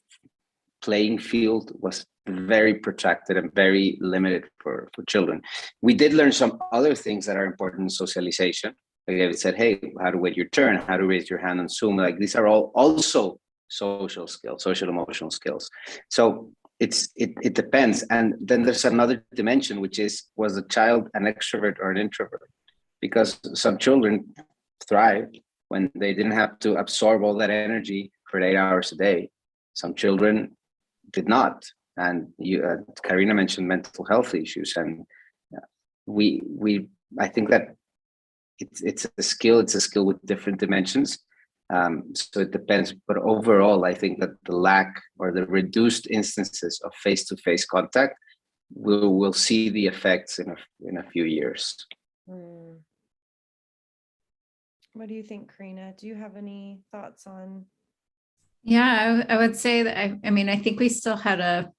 playing field was very protracted and very limited for children. We did learn some other things that are important in socialization. Like David said, hey, how to wait your turn, how to raise your hand on Zoom. Like these are all also social skills, social emotional skills. So it depends. And then there's another dimension, which is, was the child an extrovert or an introvert? Because some children thrive when they didn't have to absorb all that energy for 8 hours a day. Some children did not. And Karina mentioned mental health issues, and I think that it's a skill. It's a skill with different dimensions. So it depends. But overall, I think that the lack or the reduced instances of face-to-face contact, we'll see the effects in a few years. What do you think, Karina? Do you have any thoughts on? Yeah, I would say that I think we still had a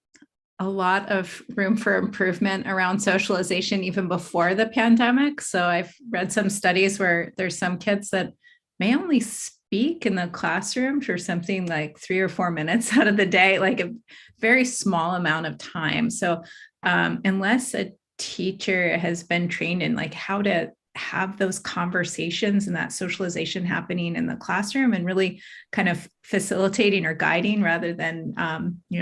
lot of room for improvement around socialization even before the pandemic. So I've read some studies where there's some kids that may only speak in the classroom for something like 3 or 4 minutes out of the day, like a very small amount of time. So unless a teacher has been trained in like how to have those conversations and that socialization happening in the classroom and really kind of facilitating or guiding rather than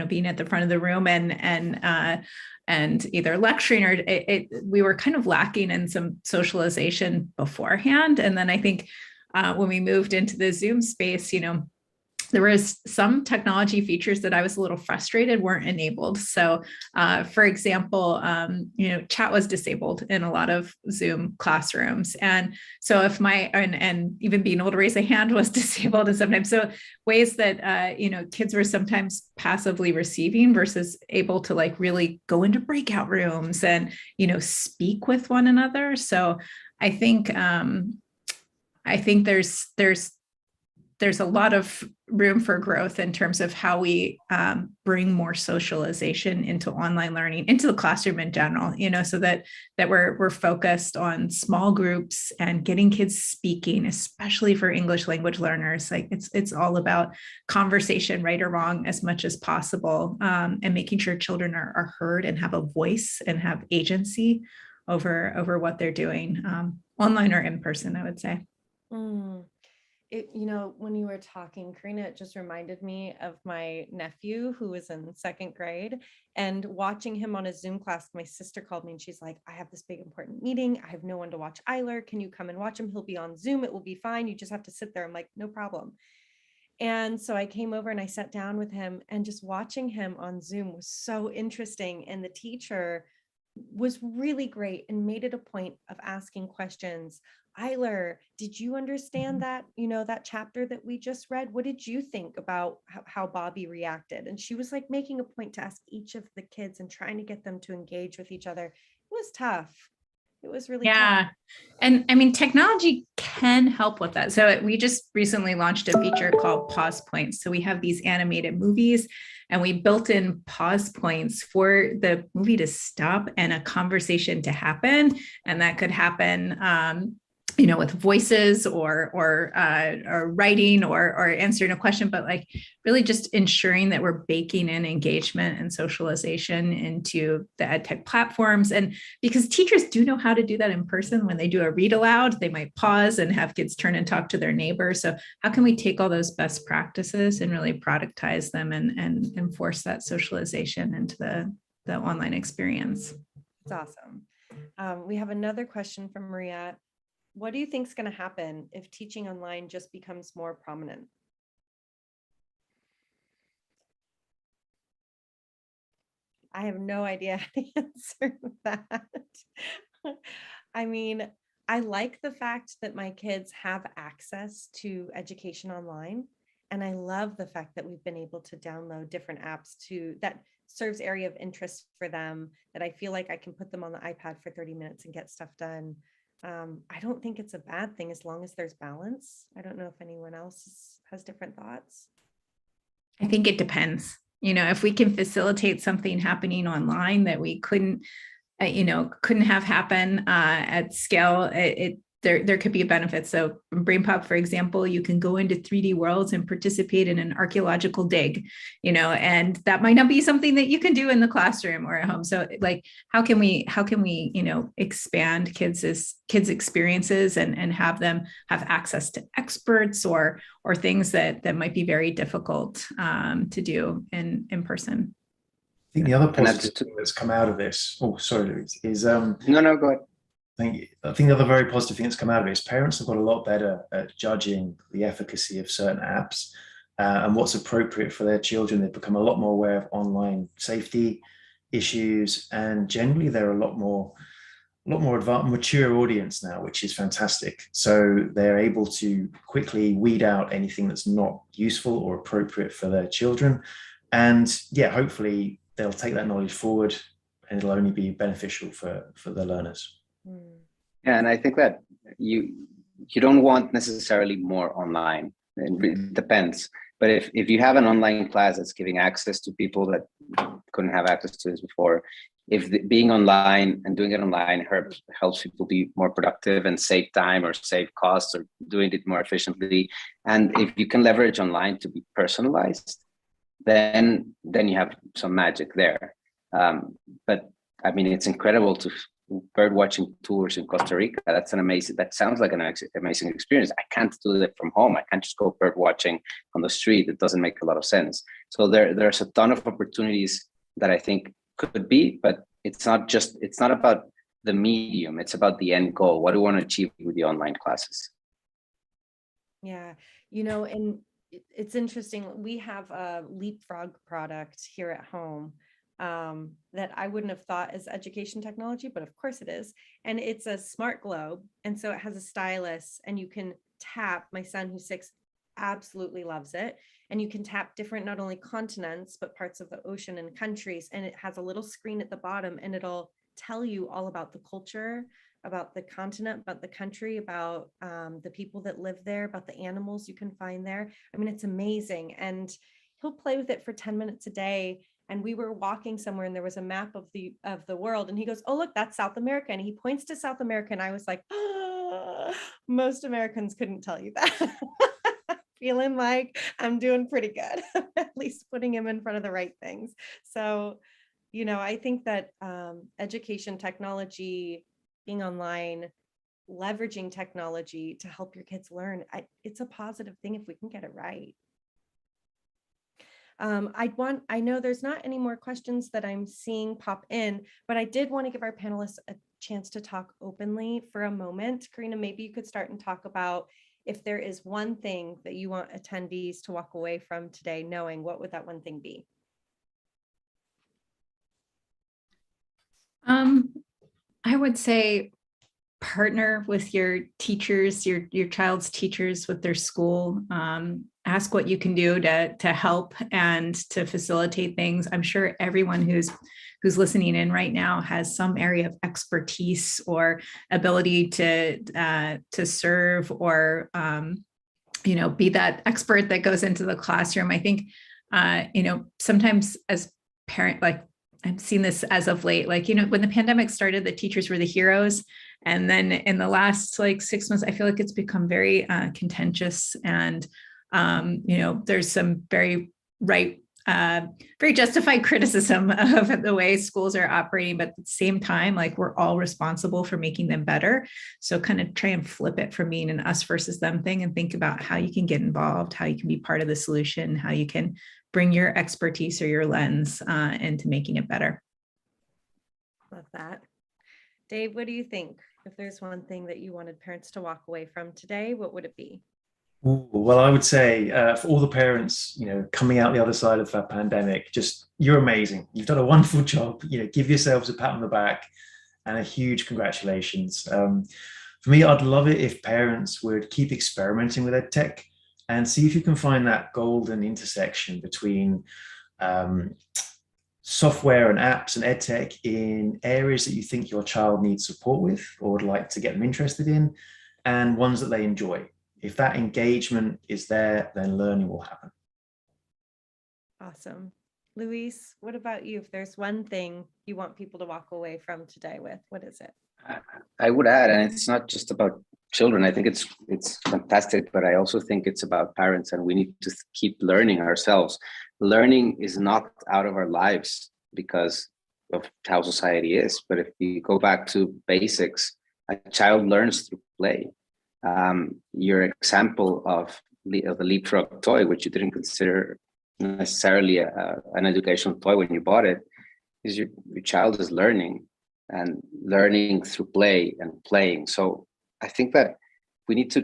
being at the front of the room and either lecturing or we were kind of lacking in some socialization beforehand. And then I think when we moved into the Zoom space, there was some technology features that I was a little frustrated weren't enabled. So for example, chat was disabled in a lot of Zoom classrooms. And so if and even being able to raise a hand was disabled and sometimes, so ways that, kids were sometimes passively receiving versus able to like really go into breakout rooms and, speak with one another. So I think there's a lot of room for growth in terms of how we bring more socialization into online learning, into the classroom in general, so that we're focused on small groups and getting kids speaking, especially for English language learners. Like it's all about conversation, right or wrong, as much as possible, and making sure children are heard and have a voice and have agency over what they're doing, online or in person, I would say. When you were talking, Karina, it just reminded me of my nephew who was in 2nd grade, and watching him on a Zoom class. My sister called me and she's like, I have this big important meeting. I have no one to watch Eiler. Can you come and watch him? He'll be on Zoom. It will be fine. You just have to sit there. I'm like, no problem. And so I came over and I sat down with him, and just watching him on Zoom was so interesting. And the teacher was really great and made it a point of asking questions. Eiler, did you understand that, that chapter that we just read? What did you think about how Bobby reacted? And she was like making a point to ask each of the kids and trying to get them to engage with each other. It was tough. It was really tough. And I mean, technology can help with that. So we just recently launched a feature called Pause Points. So we have these animated movies, and we built in pause points for the movie to stop and a conversation to happen. And that could happen, with voices or writing or answering a question, but like really just ensuring that we're baking in engagement and socialization into the EdTech platforms. And because teachers do know how to do that in person, when they do a read aloud, they might pause and have kids turn and talk to their neighbor. So how can we take all those best practices and really productize them and enforce that socialization into the online experience? That's awesome. We have another question from Maria. What do you think is going to happen if teaching online just becomes more prominent? I have no idea how to answer that. I mean, I like the fact that my kids have access to education online. And I love the fact that we've been able to download different apps that serves area of interest for them, that I feel like I can put them on the iPad for 30 minutes and get stuff done. I don't think it's a bad thing as long as there's balance. I don't know if anyone else has different thoughts. I think it depends. If we can facilitate something happening online that we couldn't have happen at scale, there could be a benefit. So from BrainPOP, for example, you can go into 3D worlds and participate in an archaeological dig, and that might not be something that you can do in the classroom or at home. So like, how can we expand kids' experiences and have them have access to experts or things that might be very difficult to do in person? I think the other positive that's come out of this, Louise, is no, go ahead. I think the other very positive thing that's come out of it is parents have got a lot better at judging the efficacy of certain apps and what's appropriate for their children. They've become a lot more aware of online safety issues, and generally they're a lot more advanced, mature audience now, which is fantastic. So they're able to quickly weed out anything that's not useful or appropriate for their children. And yeah, hopefully they'll take that knowledge forward, and it'll only be beneficial for the learners. Yeah, and I think that you don't want necessarily more online. It depends. But if you have an online class that's giving access to people that couldn't have access to this before, being online and doing it online helps people be more productive and save time or save costs or doing it more efficiently. And if you can leverage online to be personalized, then you have some magic there. But I mean, it's incredible to bird watching tours in Costa Rica. That sounds like an amazing experience. I can't do that from home. I can't just go bird watching on the street. It doesn't make a lot of sense. So there's a ton of opportunities that I think could be, but it's not about the medium. It's about the end goal. What do we want to achieve with the online classes? Yeah, and it's interesting. We have a Leapfrog product here at home that I wouldn't have thought as education technology, but of course it is. And it's a smart globe. And so it has a stylus, and you can tap. My son, who's 6, absolutely loves it. And you can tap different, not only continents, but parts of the ocean and countries. And it has a little screen at the bottom, and it'll tell you all about the culture about the continent, about the country, about the people that live there, about the animals you can find there. I mean, it's amazing. And he'll play with it for 10 minutes a day. And we were walking somewhere and there was a map of the world. And he goes, oh, look, that's South America. And he points to South America. And I was like, oh, most Americans couldn't tell you that. Feeling like I'm doing pretty good, at least putting him in front of the right things. So, you know, I think that education, technology, being online, leveraging technology to help your kids learn, it's a positive thing if we can get it right. I know there's not any more questions that I'm seeing pop in, but I did want to give our panelists a chance to talk openly for a moment. Karina, maybe you could start and talk about if there is one thing that you want attendees to walk away from today knowing, what would that one thing be? I would say partner with your teachers, your child's teachers with their school. Ask what you can do to help and to facilitate things. I'm sure everyone who's listening in right now has some area of expertise or ability to serve or you know, be that expert that goes into the classroom. I think you know, sometimes as parent, like I've seen this as of late, like, you know, when the pandemic started, the teachers were the heroes. And then in the last like 6 months, I feel like it's become very contentious. And, you know, there's some very very justified criticism of the way schools are operating. But at the same time, like we're all responsible for making them better. So kind of try and flip it from being an us versus them thing and think about how you can get involved, how you can be part of the solution, how you can bring your expertise or your lens into making it better. Love that. Dave, what do you think? If there's one thing that you wanted parents to walk away from today, what would it be? Ooh, well, I would say for all the parents, you know, coming out the other side of that pandemic, just you're amazing. You've done a wonderful job. You know, give yourselves a pat on the back and a huge congratulations. For me, I'd love it if parents would keep experimenting with EdTech and see if you can find that golden intersection between software and apps and EdTech in areas that you think your child needs support with or would like to get them interested in, and ones that they enjoy. If that engagement is there, then learning will happen. Awesome. Luis, what about you? If there's one thing you want people to walk away from today with, what is it? I would add, and it's not just about children. I think it's fantastic, but I also think it's about parents, and we need to keep learning ourselves. Learning is knocked out of our lives because of how society is. But if you go back to basics, a child learns through play. Your example of the leapfrog toy, which you didn't consider necessarily an educational toy when you bought it, is your child is learning and learning through play and playing. So I think that we need to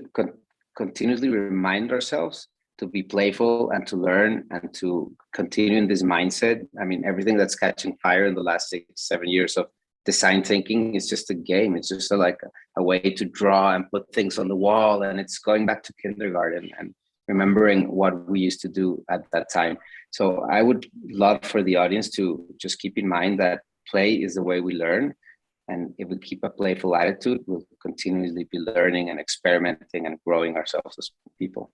continuously remind ourselves to be playful and to learn and to continue in this mindset. I mean, everything that's catching fire in the last 6-7 years of design thinking is just a game. It's just like a way to draw and put things on the wall. And it's going back to kindergarten and remembering what we used to do at that time. So I would love for the audience to just keep in mind that play is the way we learn. And if we keep a playful attitude, we'll continuously be learning and experimenting and growing ourselves as people.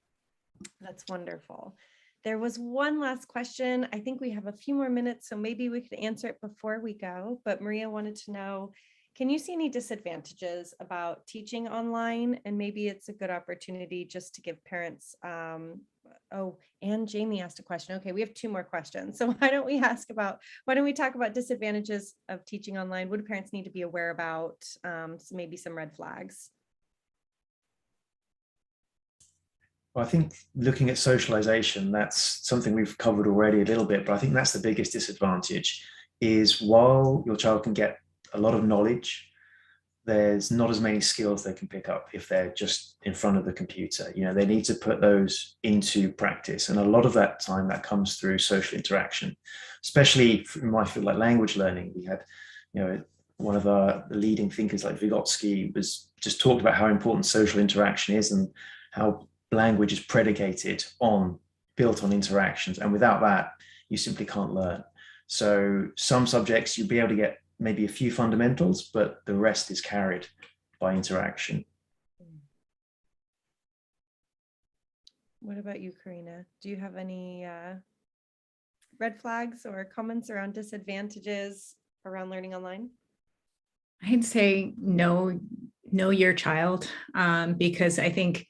That's wonderful. There was one last question. I think we have a few more minutes, so maybe we could answer it before we go. But Maria wanted to know, can you see any disadvantages about teaching online? And maybe it's a good opportunity just to give parents, oh, and Jamie asked a question. Okay, we have 2 more questions. So why don't we talk about disadvantages of teaching online? What do parents need to be aware about? So maybe some red flags. Well, I think looking at socialization, that's something we've covered already a little bit, but I think that's the biggest disadvantage is while your child can get a lot of knowledge, there's not as many skills they can pick up if they're just in front of the computer. You know, they need to put those into practice. And a lot of that time that comes through social interaction, especially in my field, like language learning. We had, you know, one of the leading thinkers like Vygotsky was just talked about how important social interaction is and how language is built on interactions. And without that, you simply can't learn. So some subjects you'll be able to get maybe a few fundamentals, but the rest is carried by interaction. What about you, Karina? Do you have any red flags or comments around disadvantages around learning online? I'd say know your child, because I think,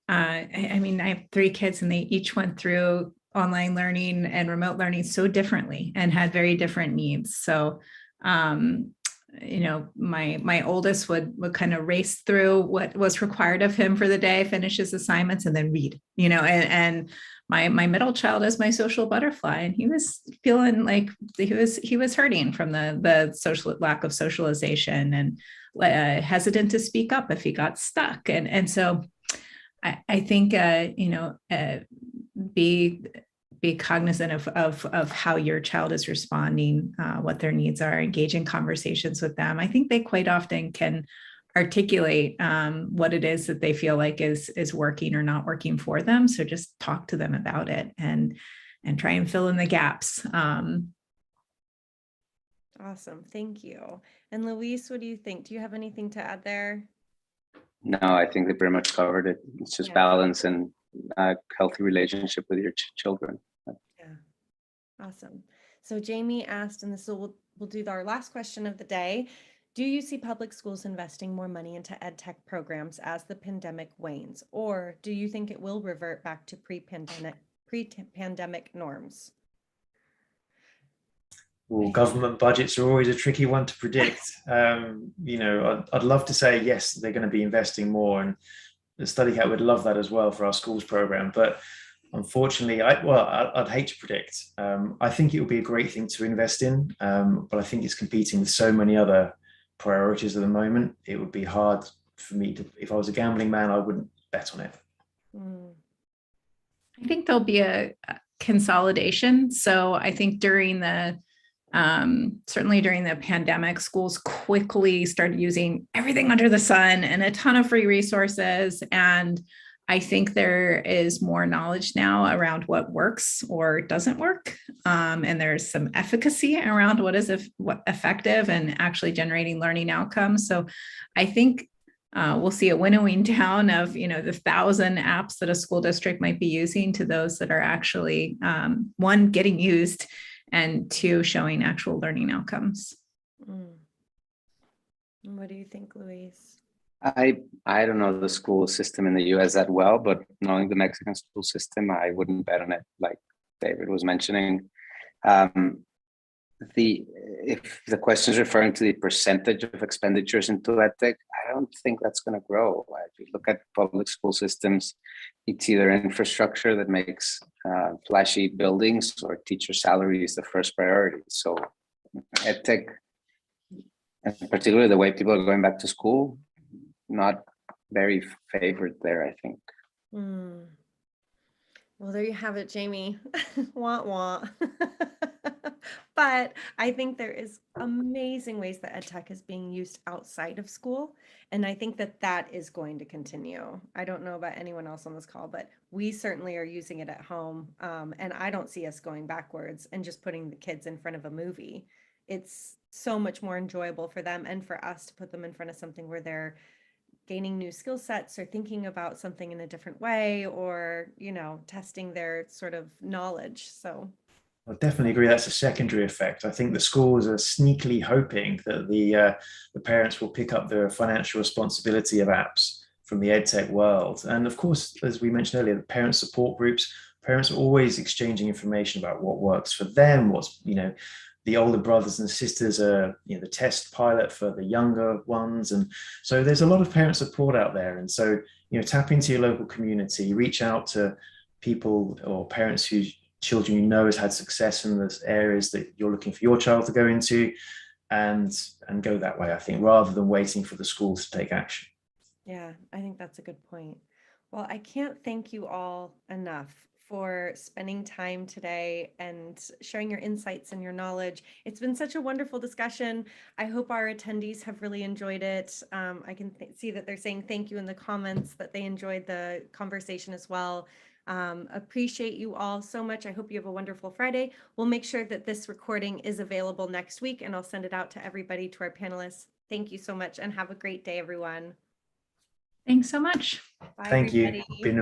I mean, I have 3 kids and they each went through online learning and remote learning so differently and had very different needs. So, you know, my oldest would kind of race through what was required of him for the day, finish his assignments, and then read, you know, and my middle child is my social butterfly, and he was feeling like he was hurting from the social lack of socialization and hesitant to speak up if he got stuck. And so I think, you know, be cognizant of how your child is responding, what their needs are, engage in conversations with them. I think they quite often can articulate what it is that they feel like is working or not working for them. So just talk to them about it and try and fill in the gaps. Awesome. Thank you. And Luis, what do you think? Do you have anything to add there? No, I think they pretty much covered it. It's just balance and a healthy relationship with your children. Yeah, awesome. So Jamie asked, and this we'll do our last question of the day. Do you see public schools investing more money into EdTech programs as the pandemic wanes, or do you think it will revert back to pre-pandemic norms? Well, government budgets are always a tricky one to predict. You know, I'd love to say yes, they're going to be investing more, and the Studycat would love that as well for our schools program. But unfortunately, I'd hate to predict. I think it would be a great thing to invest in, but I think it's competing with so many other priorities at the moment. It would be hard for me to, if I was a gambling man, I wouldn't bet on it. I think there'll be a consolidation. So I think during the certainly during the pandemic, schools quickly started using everything under the sun and a ton of free resources. And I think there is more knowledge now around what works or doesn't work. And there's some efficacy around what is effective and actually generating learning outcomes. So I think we'll see a winnowing down of, you know, the 1,000 apps that a school district might be using to those that are actually, 1, getting used, and 2, showing actual learning outcomes. What do you think, Luis? I don't know the school system in the US that well, but knowing the Mexican school system, I wouldn't bet on it, like David was mentioning. If the question is referring to the percentage of expenditures into EdTech, I don't think that's going to grow. If you look at public school systems, it's either infrastructure that makes flashy buildings or teacher salary is the first priority. So EdTech, and particularly the way people are going back to school, not very favored there, I think. Well, there you have it, Jamie. Wah, wah. But I think there is amazing ways that EdTech is being used outside of school. And I think that that is going to continue. I don't know about anyone else on this call, but we certainly are using it at home. And I don't see us going backwards and just putting the kids in front of a movie. It's so much more enjoyable for them and for us to put them in front of something where they're gaining new skill sets or thinking about something in a different way, or, you know, testing their sort of knowledge. So I definitely agree. That's a secondary effect. I think the schools are sneakily hoping that the parents will pick up the financial responsibility of apps from the EdTech world. And of course, as we mentioned earlier, the parent support groups, parents are always exchanging information about what works for them, what's, you know, the older brothers and sisters are, you know, the test pilot for the younger ones. And so there's a lot of parent support out there. And so, you know, tap into your local community, reach out to people or parents whose children you know has had success in the areas that you're looking for your child to go into, and go that way, I think, rather than waiting for the schools to take action. Yeah, I think that's a good point. Well, I can't thank you all enough for spending time today and sharing your insights and your knowledge. It's been such a wonderful discussion. I hope our attendees have really enjoyed it. I can see that they're saying thank you in the comments, that they enjoyed the conversation as well. Appreciate you all so much. I hope you have a wonderful Friday. We'll make sure that this recording is available next week, and I'll send it out to everybody, to our panelists. Thank you so much and have a great day, everyone. Thanks so much. Bye, Thank you. everybody. Been